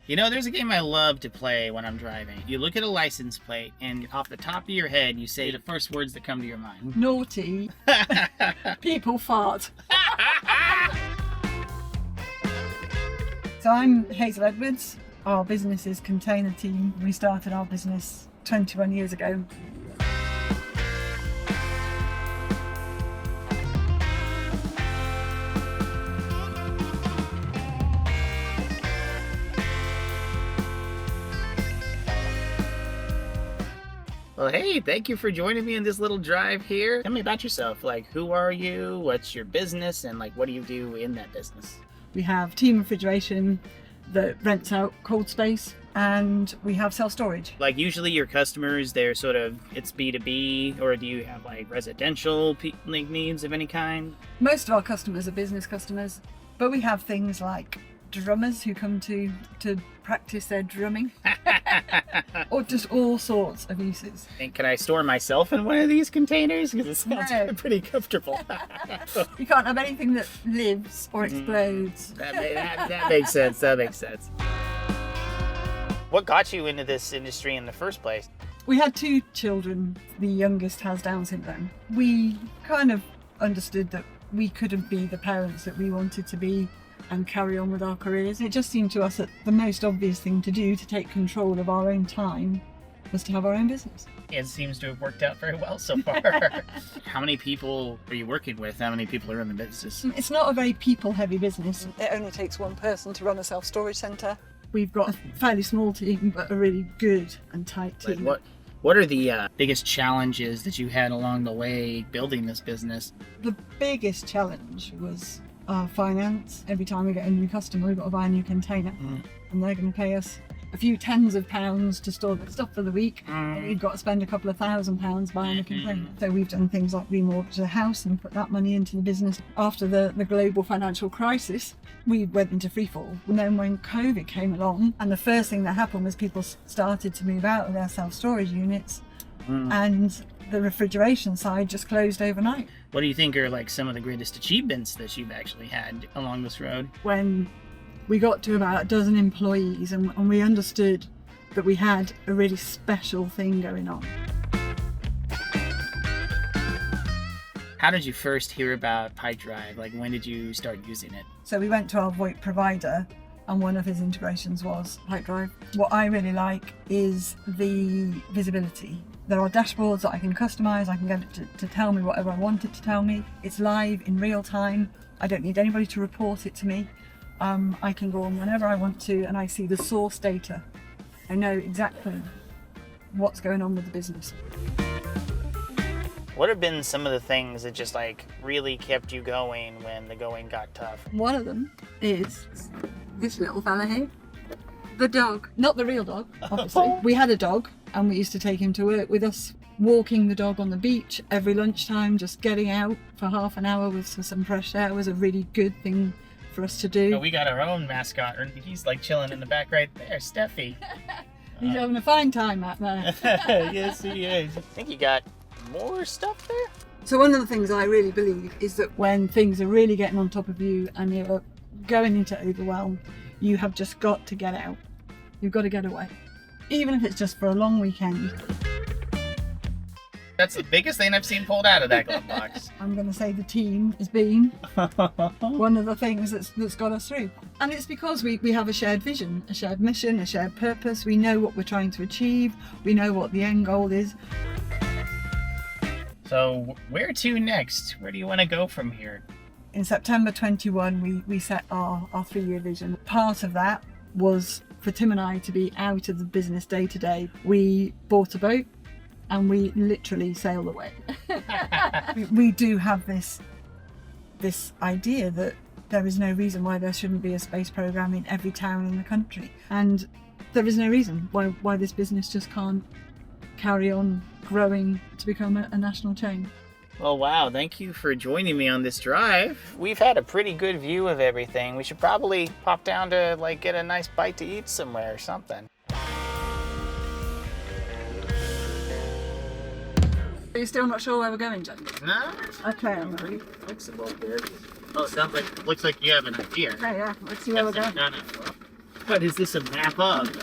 You know, there's a game I love to play when I'm driving. You look at a license plate, and off the top of your head, you say the first words that come to your mind. Naughty. People fart. So I'm Hazel Edwards. Our business is Container Team. We started our business 21 years ago. Well, hey, thank you for joining me in this little drive here. Tell me about yourself. Like, who are you? What's your business? And like, what do you do in that business? We have Team Refrigeration that rents out cold space, and we have self-storage. Like, usually your customers, they're sort of, it's B2B, or do you have like residential like needs of any kind? Most of our customers are business customers, but we have things like drummers who come to practice their drumming, or just all sorts of uses. And can I store myself in one of these containers? Because it sounds pretty comfortable. You can't have anything that lives or explodes. That makes sense. That makes sense. What got you into this industry in the first place? We had 2 children. The youngest has Down syndrome. We kind of understood that we couldn't be the parents that we wanted to be and carry on with our careers. It just seemed to us that the most obvious thing to do to take control of our own time was to have our own business. It seems to have worked out very well so far. How many people are you working with? How many people are in the business? It's not a very people-heavy business. It only takes one person to run a self-storage centre. We've got a fairly small team, but a really good and tight team. Like what are the biggest challenges that you had along the way building this business? The biggest challenge was our finance. Every time we get a new customer, we've got to buy a new container, and they're going to pay us a few tens of pounds to store the stuff for the week. And we've got to spend a couple of £1,000 buying a container. So we've done things like remortgage a house and put that money into the business. After the global financial crisis, we went into freefall. And then when COVID came along, and the first thing that happened was people started to move out of their self-storage units, and the refrigeration side just closed overnight. What do you think are like some of the greatest achievements that you've actually had along this road? When we got to about a dozen employees and we understood that we had a really special thing going on. How did you first hear about Pipedrive? Like, when did you start using it? So we went to our VoIP provider, and one of his integrations was Pipedrive. What I really like is the visibility. There are dashboards that I can customize. I can get it to tell me whatever I want it to tell me. It's live in real time. I don't need anybody to report it to me. I can go on whenever I want to, and I see the source data. I know exactly what's going on with the business. What have been some of the things that just like really kept you going when the going got tough? One of them is this little fella here. The dog. Not the real dog, obviously. We had a dog, and we used to take him to work with us, walking the dog on the beach every lunchtime, just getting out for half an hour with some fresh air was a really good thing for us to do. So we got our own mascot, and he's like chilling in the back right there, Steffi. He's having a fine time out there. Yes, he is. I think you got more stuff there? So one of the things I really believe is that when things are really getting on top of you and you're going into overwhelm, you have just got to get out. You've got to get away. Even if it's just for a long weekend. That's the biggest thing I've seen pulled out of that glove box. I'm going to say the team has been one of the things that's got us through. And it's because we have a shared vision, a shared mission, a shared purpose. We know what we're trying to achieve. We know what the end goal is. So where to next? Where do you want to go from here? In September 21, we set our 3-year vision. Part of that was for Tim and I to be out of the business day to day. We bought a boat and we literally sailed away. We do have this idea that there is no reason why there shouldn't be a space program in every town in the country. And there is no reason why this business just can't carry on growing to become a national chain. Well, wow, thank you for joining me on this drive. We've had a pretty good view of everything. We should probably pop down to like get a nice bite to eat somewhere or something. Are you still not sure where we're going, Jen? No? Okay, I'm pretty flexible here. Oh, it sounds like, looks like you have an idea. Okay, yeah, let's see where we're going. No. What is this, a map of?